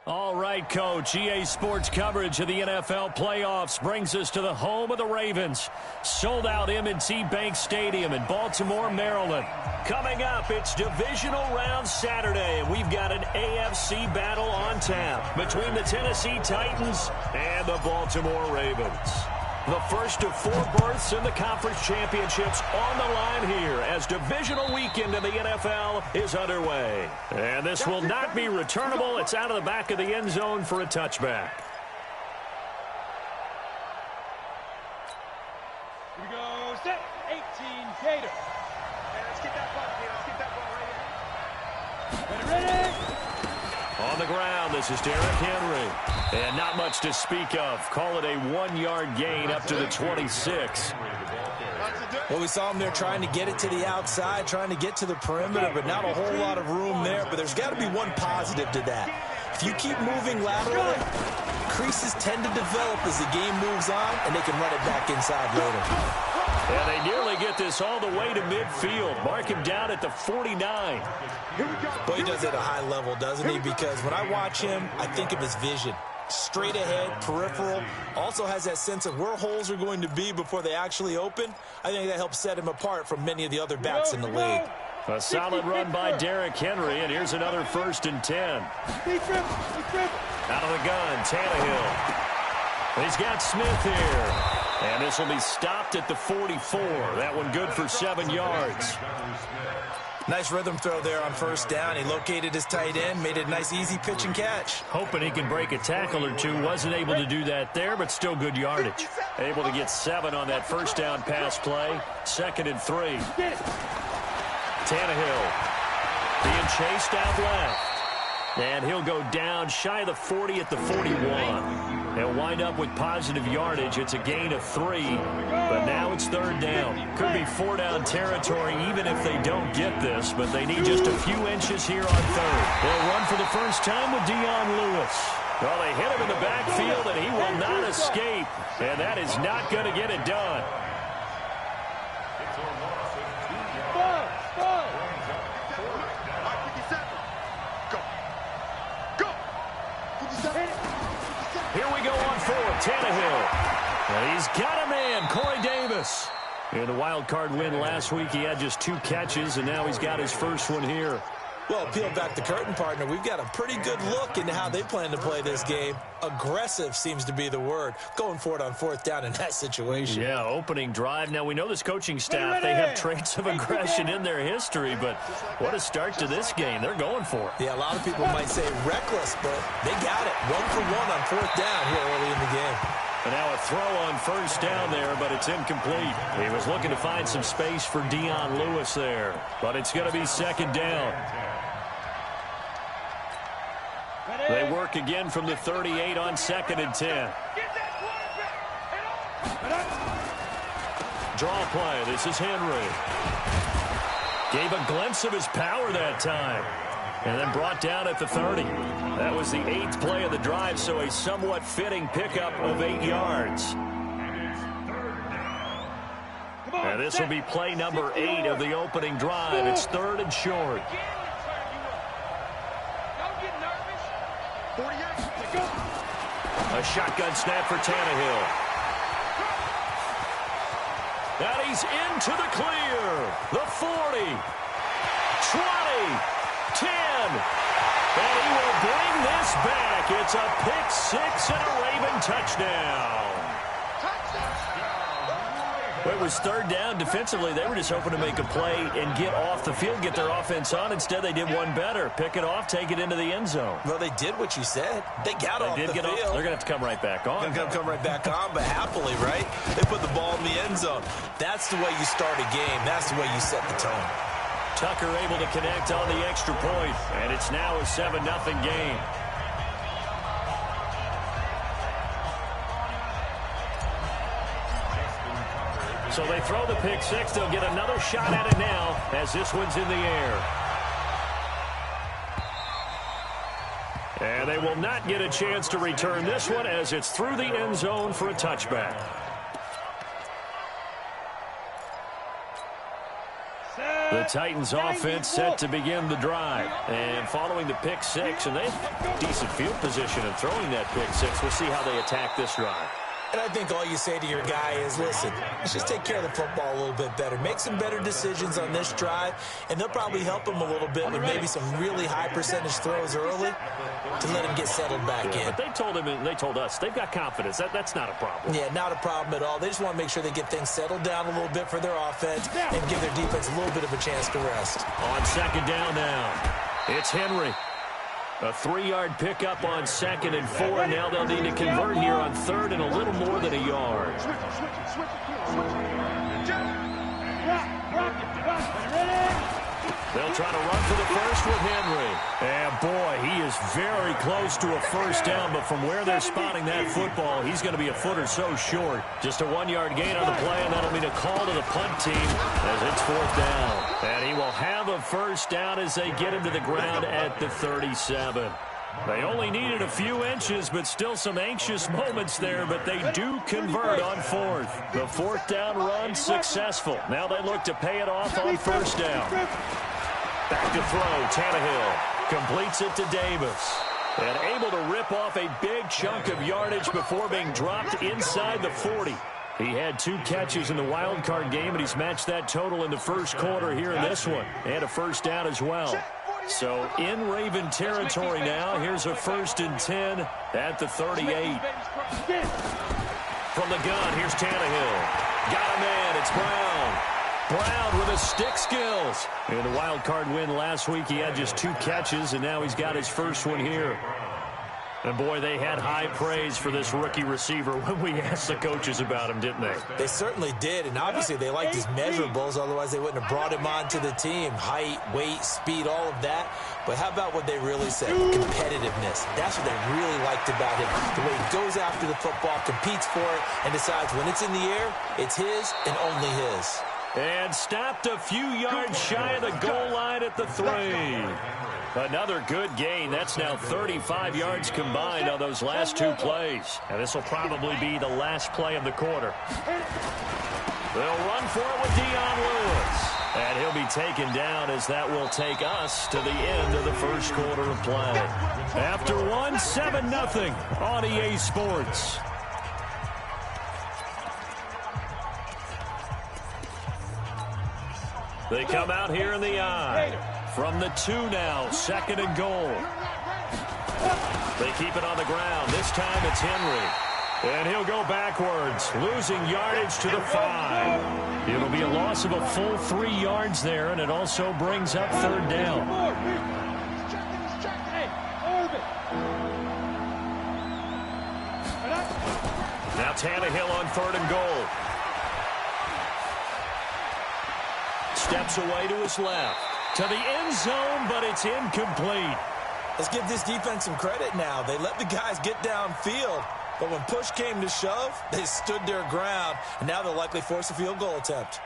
All right, Coach. EA Sports coverage of the NFL playoffs brings us to the home of the Ravens. Sold-out M&T Bank Stadium in Baltimore, Maryland. Coming up, it's divisional round Saturday, and we've got an AFC battle on tap between the Tennessee Titans and the Baltimore Ravens. The first of 4 berths in the conference championships on the line here as divisional weekend in the NFL is underway. And this will not be returnable. It's out of the back of the end zone for a touchback. Here we go, set, 18, Gator. And let's get that ball here. Let's get that ball right here. Ready? On the ground, this is Derrick Henry. And not much to speak of. Call it a 1-yard gain up to the 26. Well, we saw him there trying to get it to the outside, trying to get to the perimeter, but not a whole lot of room there. But there's got to be one positive to that. If you keep moving laterally, creases tend to develop as the game moves on, and they can run it back inside later. And they nearly get this all the way to midfield. Mark him down at the 49. Well, he does it at a high level, doesn't he? Because when I watch him, I think of his vision. Straight ahead, peripheral, also has that sense of where holes are going to be before they actually open. I think that helps set him apart from many of the other backs in the league. A solid run by Derrick Henry, and here's another 1st and 10. Out of the gun, Tannehill. He's got Smith here. And this will be stopped at the 44. That one good for 7 yards. Nice rhythm throw there on 1st down. He located his tight end, made it a nice easy pitch and catch. Hoping he can break a tackle or two. Wasn't able to do that there, but still good yardage. Able to get 7 on that 1st down pass play. 2nd and 3. Tannehill being chased out left. And he'll go down shy of the 40 at the 41. They'll wind up with positive yardage. It's a gain of 3, but now it's 3rd down. Could be 4-down territory even if they don't get this, but they need just a few inches here on 3rd. They'll run for the first time with Dion Lewis. Well, they hit him in the backfield, and he will not escape, and that is not going to get it done. Here we go on 4th, Tannehill. And he's got a man, Corey Davis. In the wild card win last week, he had just 2 catches, and now he's got his first one here. Well, peel back the curtain, partner. We've got a pretty good look into how they plan to play this game. Aggressive seems to be the word. Going for it on 4th down in that situation. Yeah, opening drive. Now, we know this coaching staff, they have traits of aggression in their history, but what a start to this game. They're going for it. Yeah, a lot of people might say reckless, but they got it. 1 for 1 on 4th down here early in the game. And now a throw on 1st down there, but it's incomplete. He was looking to find some space for Dion Lewis there, but it's going to be 2nd down. They work again from the 38 on 2nd and 10. Draw play. This is Henry. Gave a glimpse of his power that time. And then brought down at the 30. That was the 8th play of the drive, so a somewhat fitting pickup of 8 yards. And this will be play number 8 of the opening drive. It's 3rd and short. A shotgun snap for Tannehill. And he's into the clear. The 40, 20, 10. And he will bring this back. It's a pick-6 and a Raven touchdown. Well, it was 3rd down. Defensively, they were just hoping to make a play and get off the field, get their offense on. Instead, they did one better. Pick it off, take it into the end zone. Well, they did what you said. They got off the field. They're going to have to come right back on. They're going to come right back on, but happily, right? They put the ball in the end zone. That's the way you start a game. That's the way you set the tone. Tucker able to connect on the extra point, and it's now a 7-0 game. So they throw the pick-6. They'll get another shot at it now as this one's in the air. And they will not get a chance to return this one as it's through the end zone for a touchback. Set. The Titans offense set to begin the drive. And following the pick six, and they have decent field position in throwing that pick six. We'll see how they attack this drive. And I think all you say to your guy is, listen, let's just take care of the football a little bit better. Make some better decisions on this drive, and they'll probably help him a little bit with maybe some really high percentage throws early to let him get settled back in. But they told him, and they told us, they've got confidence. That's not a problem. Yeah, not a problem at all. They just want to make sure they get things settled down a little bit for their offense and give their defense a little bit of a chance to rest. On second down now, it's Henry. A 3-yard pickup on 2nd and 4. Now they'll need to convert here on 3rd and a little more than a yard. They'll try to run for the first with Henry. And, boy, he is very close to a first down, but from where they're spotting that football, he's going to be a foot or so short. Just a 1-yard gain on the play, and that'll mean a call to the punt team as it's 4th down. And he will have a first down as they get him to the ground at the 37. They only needed a few inches, but still some anxious moments there, but they do convert on 4th. The 4th down run successful. Now they look to pay it off on first down. Back to throw, Tannehill completes it to Davis. And able to rip off a big chunk of yardage before being dropped inside the 40. He had 2 catches in the wild card game, and he's matched that total in the first quarter here in this one. And a first down as well. So in Raven territory now, here's a 1st and 10 at the 38. From the gun, here's Tannehill. Got a man, it's Brown. Brown with his stick skills. In the wild card win last week, he had just 2 catches, and now he's got his first one here. And, boy, they had high praise for this rookie receiver when we asked the coaches about him, didn't they? They certainly did, and obviously they liked his measurables, otherwise they wouldn't have brought him onto the team. Height, weight, speed, all of that. But how about what they really said? Competitiveness. That's what they really liked about him. The way he goes after the football, competes for it, and decides when it's in the air, it's his and only his. And stopped a few yards shy of the goal line at the 3. Another good gain. That's now 35 yards combined on those last 2 plays. And this will probably be the last play of the quarter. They'll run for it with Dion Lewis. And he'll be taken down as that will take us to the end of the first quarter of play. After one, 7-0 on EA Sports. They come out here in the eye. From the 2 now, 2nd and goal. They keep it on the ground. This time it's Henry. And he'll go backwards, losing yardage to the 5. It'll be a loss of a full 3 yards there, and it also brings up 3rd down. Now Tannehill on 3rd and goal. Steps away to his left. To the end zone, but it's incomplete. Let's give this defense some credit now. They let the guys get downfield, but when push came to shove, they stood their ground, and now they'll likely force a field goal attempt.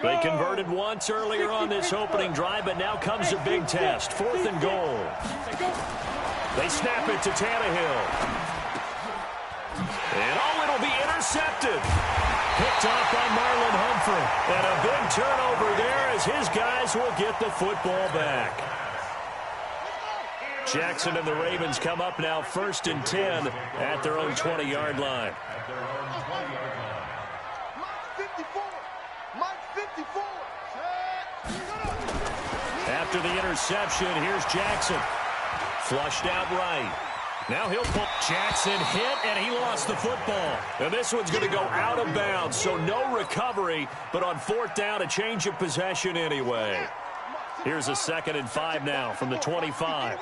They converted once earlier on this opening drive, but now comes a big test. 4th and goal. They snap it to Tannehill. And it'll be intercepted. Picked off by Marlon Humphrey. And a big turnover there as his guys will get the football back. Jackson and the Ravens come up now 1st and 10 at their own 20-yard line. After the interception, here's Jackson. Flushed out right. Now he'll pull. Jackson hit, and he lost the football. And this one's going to go out of bounds, so no recovery, but on 4th down, a change of possession anyway. Here's a 2nd and 5 now from the 25.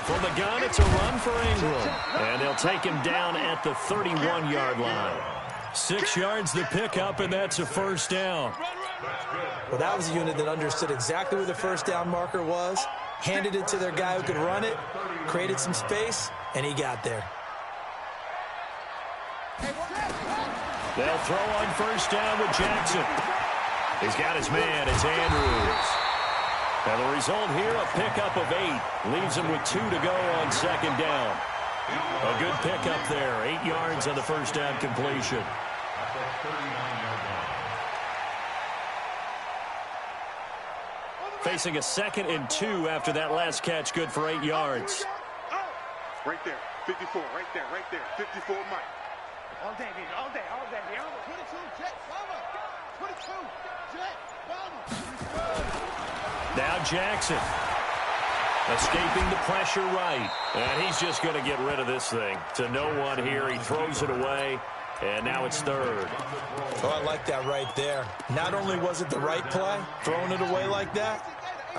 From the gun, it's a run for Ingram. And they'll take him down at the 31-yard line. 6 yards the pickup, and that's a 1st down. Well, that was a unit that understood exactly where the 1st down marker was, handed it to their guy who could run it, created some space, and he got there. They'll throw on 1st down with Jackson. He's got his man. It's Andrews. And the result here, a pickup of 8. Leaves him with 2 to go on 2nd down. A good pickup there. 8 yards on the first down completion. Facing a 2nd and 2 after that last catch, good for 8 yards. Right there, 54, right there, 54, Mike. All day, baby, all day. 22, jet, bomber. 22, jet, bomber. Now Jackson. Escaping the pressure right. And he's just going to get rid of this thing. To no one here. He throws it away. And now it's 3rd. Oh, I like that right there. Not only was it the right play, throwing it away like that,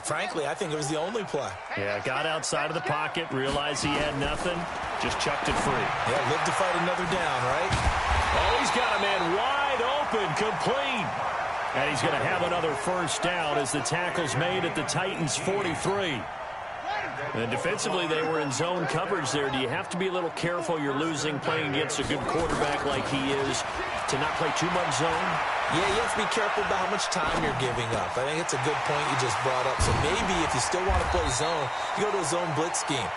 frankly, I think it was the only play. Yeah, got outside of the pocket, realized he had nothing, just chucked it free. Yeah, lived to fight another down, right? Oh, he's got a man wide open, complete. And he's going to have another first down as the tackle's made at the Titans' 43. And defensively, they were in zone coverage there. Do you have to be a little careful? You're losing, playing against a good quarterback like he is, to not play too much zone? Yeah, you have to be careful about how much time you're giving up. I think it's a good point you just brought up. So maybe if you still want to play zone, you go to a zone blitz scheme.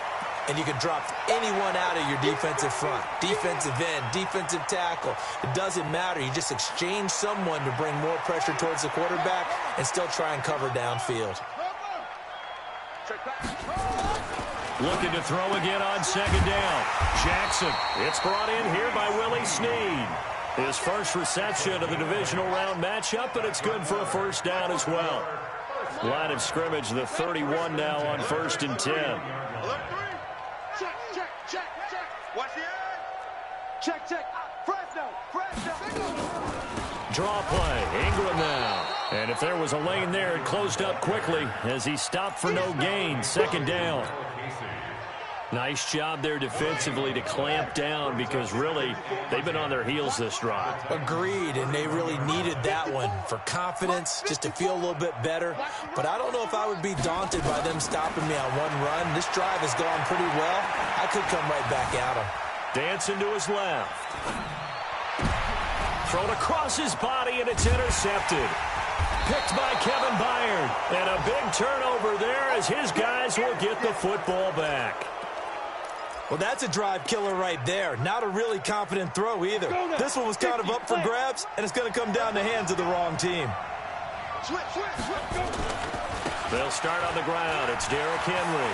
And you can drop anyone out of your defensive front. Defensive end, defensive tackle. It doesn't matter. You just exchange someone to bring more pressure towards the quarterback and still try and cover downfield. Looking to throw again on 2nd down. Jackson. It's brought in here by Willie Snead. His first reception of the divisional round matchup, but it's good for a first down as well. Line of scrimmage, the 31 now on 1st and 10. Check. Watch the edge. Check. Fresno. Draw play. Ingram now. And if there was a lane there, it closed up quickly as he stopped for no gain. 2nd down. Nice job there defensively to clamp down because really they've been on their heels this drive. Agreed, and they really needed that one for confidence, just to feel a little bit better. But I don't know if I would be daunted by them stopping me on one run. This drive has gone pretty well. I could come right back at them. Dancing to his left. Thrown across his body, and it's intercepted. Picked by Kevin Byard. And a big turnover there as his guys will get the football back. Well, that's a drive killer right there. Not a really confident throw either. This one was kind of up for grabs, and it's going to come down the hands of the wrong team. They'll start on the ground. It's Derrick Henry.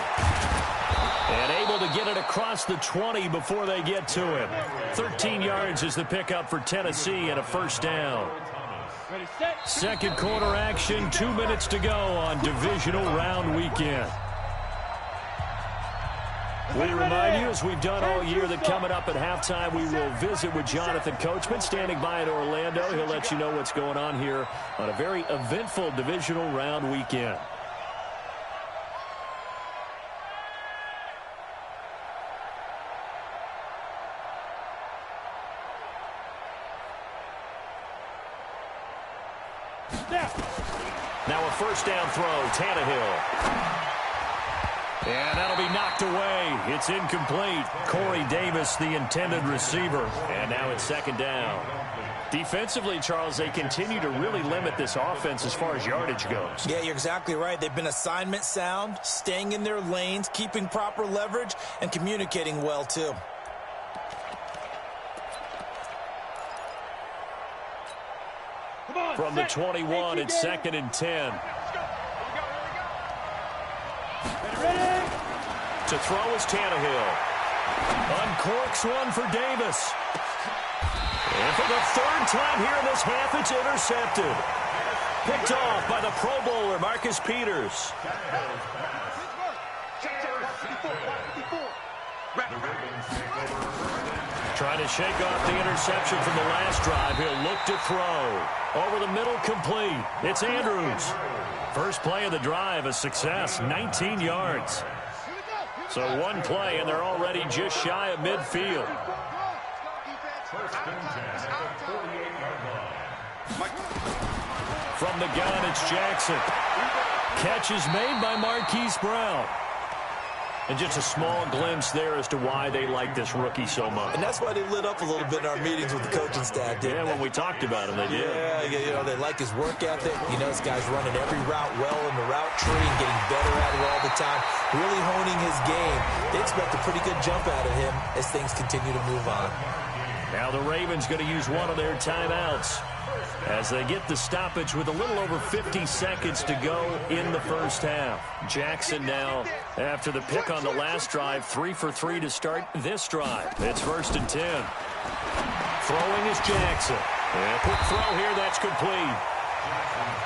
And able to get it across the 20 before they get to him. 13 yards is the pickup for Tennessee and a first down. Second quarter action, 2 minutes to go on divisional round weekend. We remind you, as we've done all year, that coming up at halftime, we will visit with Jonathan Coachman, standing by in Orlando. He'll let you know what's going on here on a very eventful divisional round weekend. Now a first down throw, Tannehill. And that'll be knocked away. It's incomplete. Corey Davis, the intended receiver. And now it's 2nd down. Defensively, Charles, they continue to really limit this offense as far as yardage goes. Yeah, you're exactly right. They've been assignment sound, staying in their lanes, keeping proper leverage, and communicating well, too. From the 21, it's 2nd and 10. To throw is Tannehill. Uncorks one for Davis. And for the 3rd time here in this half, it's intercepted. Picked off by the Pro Bowler, Marcus Peters. Trying to shake off the interception from the last drive. He'll look to throw. Over the middle, complete. It's Andrews. First play of the drive, a success, 19 yards. So one play, and they're already just shy of midfield. From the gun, it's Jackson. Catch is made by Marquise Brown. And just a small glimpse there as to why they like this rookie so much. And that's why they lit up a little bit in our meetings with the coaching staff, didn't they? When we talked about him, they did. Yeah, you know, they like his work ethic. You know, this guy's running every route well in the route tree and getting better at it all the time, really honing his game. They expect a pretty good jump out of him as things continue to move on. Now the Ravens going to use one of their timeouts as they get the stoppage with a little over 50 seconds to go in the first half. Jackson now, after the pick on the last drive, 3 for 3 to start this drive. It's 1st and 10. Throwing is Jackson. And a quick throw here, that's complete.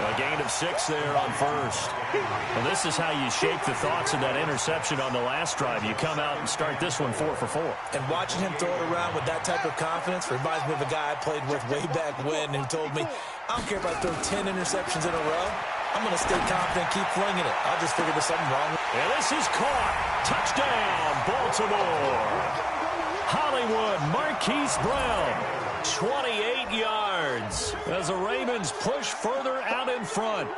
A gain of 6 there on first. Well, this is how you shake the thoughts of that interception on the last drive. You come out and start this one 4 for 4. And watching him throw it around with that type of confidence reminds me of a guy I played with way back when who told me, I don't care if I throw 10 interceptions in a row. I'm going to stay confident, keep flinging it. I'll just figure there's something wrong. And this is caught. Touchdown, Baltimore. Hollywood Marquise Brown. 28 yards as the Ravens push further out in front.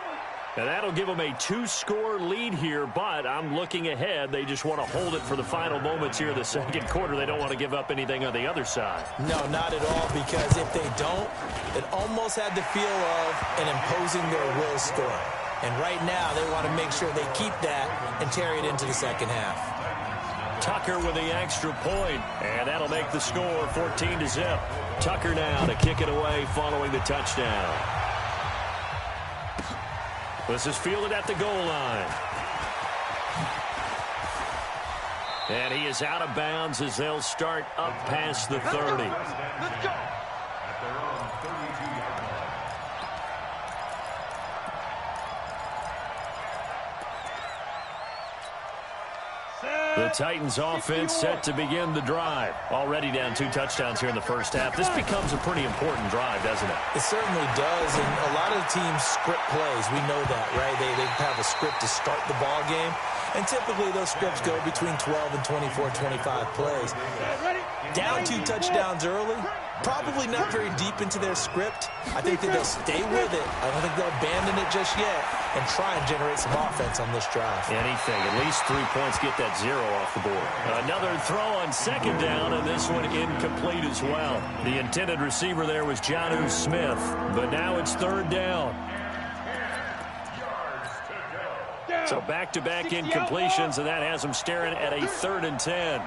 And that'll give them a 2-score lead here, but I'm looking ahead. They just want to hold it for the final moments here in the second quarter. They don't want to give up anything on the other side. No, not at all, because if they don't, it almost had the feel of an imposing their will score. And right now, they want to make sure they keep that and carry it into the second half. Tucker with the extra point, and that'll make the score 14-0. Tucker now to kick it away following the touchdown. This is fielded at the goal line. And he is out of bounds as they'll start up past the 30. Let's go. The Titans offense set to begin the drive. Already down 2 touchdowns here in the first half. This becomes a pretty important drive, doesn't it? It certainly does, and a lot of teams script plays. We know that, right? They have a script to start the ball game, and typically those scripts go between 12 and 24, 25 plays. Down 2 touchdowns early, probably not very deep into their script. I think that they'll stay with it. I don't think they'll abandon it just yet and try and generate some offense on this drive. Anything. At least 3 points, get that 0 off the board. Another throw on second down, and this one incomplete as well. The intended receiver there was Jonnu Smith, but now it's 3rd down. So back-to-back incompletions, and that has them staring at a 3rd and 10.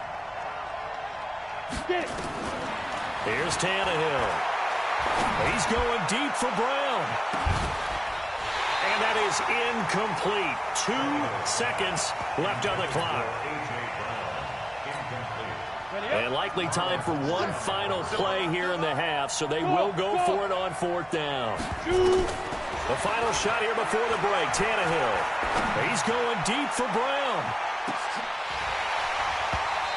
Here's Tannehill. He's going deep for Brown. And that is incomplete. 2 seconds left on the clock. And likely time for one final play here in the half, so they will go for it on 4th down. The final shot here before the break, Tannehill. He's going deep for Brown.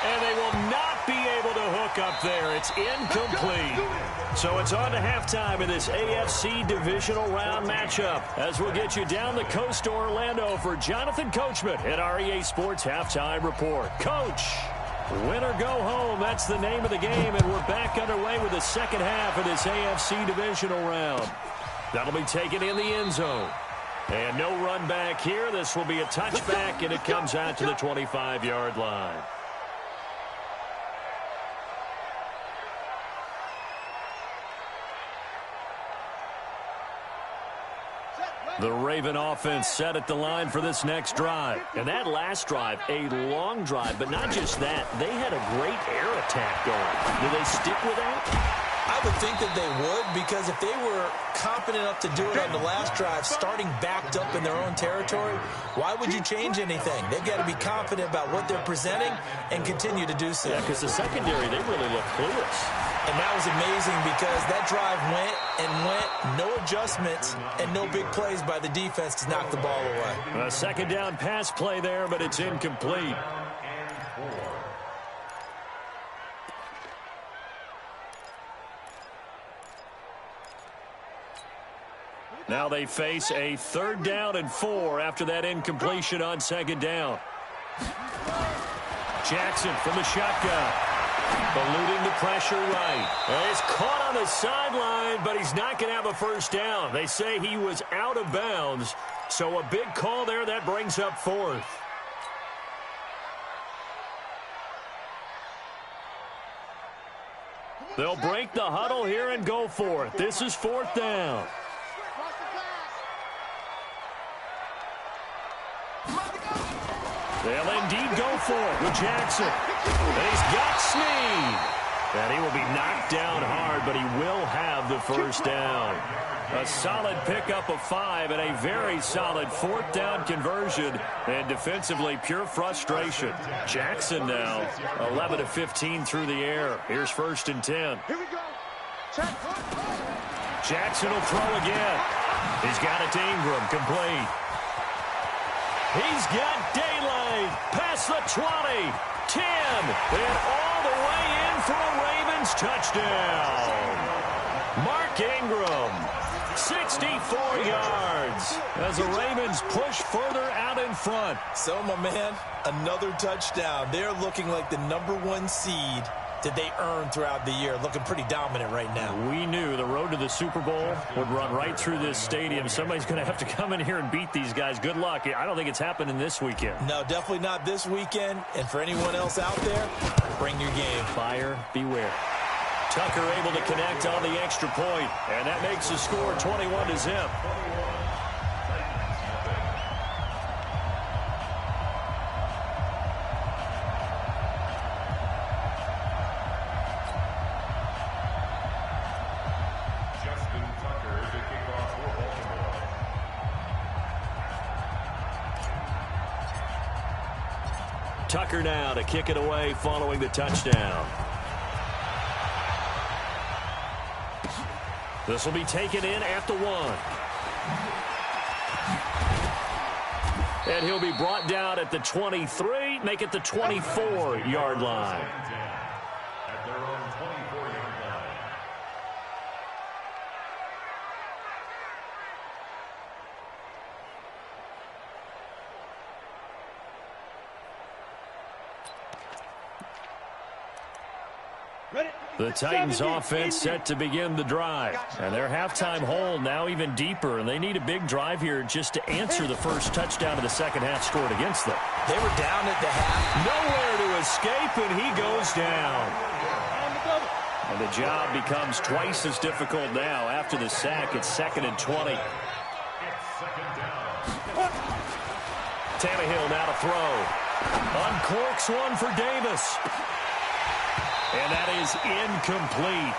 And they will not be able to hook up there. It's incomplete. So it's on to halftime in this AFC divisional round matchup, as we'll get you down the coast to Orlando for Jonathan Coachman at our EA Sports Halftime Report. Coach, win or go home, that's the name of the game, and we're back underway with the second half of this AFC divisional round. That'll be taken in the end zone. And no run back here. This will be a touchback, and it comes out to the 25-yard line. The Raven offense set at the line for this next drive. And that last drive, a long drive, but not just that. They had a great air attack going. Do they stick with that? I would think that they would, because if they were confident enough to do it on the last drive, starting backed up in their own territory, why would you change anything? They've got to be confident about what they're presenting and continue to do so. Yeah, because the secondary, they really look clueless. And that was amazing, because that drive went and went, no adjustments and no big plays by the defense to knock the ball away. A second down pass play there, but it's incomplete. Now they face a 3rd down and 4 after that incompletion on second down. Jackson from the shotgun. Eluding the pressure right. He's caught on the sideline, but he's not going to have a first down. They say he was out of bounds, so a big call there that brings up 4th. They'll break the huddle here and go for it. This is 4th down. They'll indeed go for it with Jackson. And he's got Snead. And he will be knocked down hard, but he will have the first down. A solid pickup of 5 and a very solid 4th down conversion. And defensively, pure frustration. Jackson now 11 of 15 through the air. Here's 1st and 10. Here we go. Jackson will throw again. He's got it to Ingram, complete. He's got daylight past the 20, 10, and all the way in for a Ravens touchdown. Mark Ingram, 64 yards as the Ravens push further out in front. So, my man, another touchdown. They're looking like the #1 seed that they earned throughout the year. Looking pretty dominant right now. We knew the road to the Super Bowl would run right through this stadium. Somebody's going to have to come in here and beat these guys. Good luck. I don't think it's happening this weekend. No, definitely not this weekend. And for anyone else out there, bring your game. Buyer beware. Tucker able to connect on the extra point, and that makes the score 21-0. Tucker now to kick it away following the touchdown. This will be taken in at the 1. And he'll be brought down at the 23, make it the 24-yard line. At their own 24-yard line. The Titans offense set to begin the drive. And their halftime hole now even deeper. And they need a big drive here just to answer the first touchdown of the second half scored against them. They were down at the half. Nowhere to escape, and he goes down. And the job becomes twice as difficult now. After the sack, it's 2nd and 20. Tannehill now to throw. Uncorks one for Davis. And that is incomplete.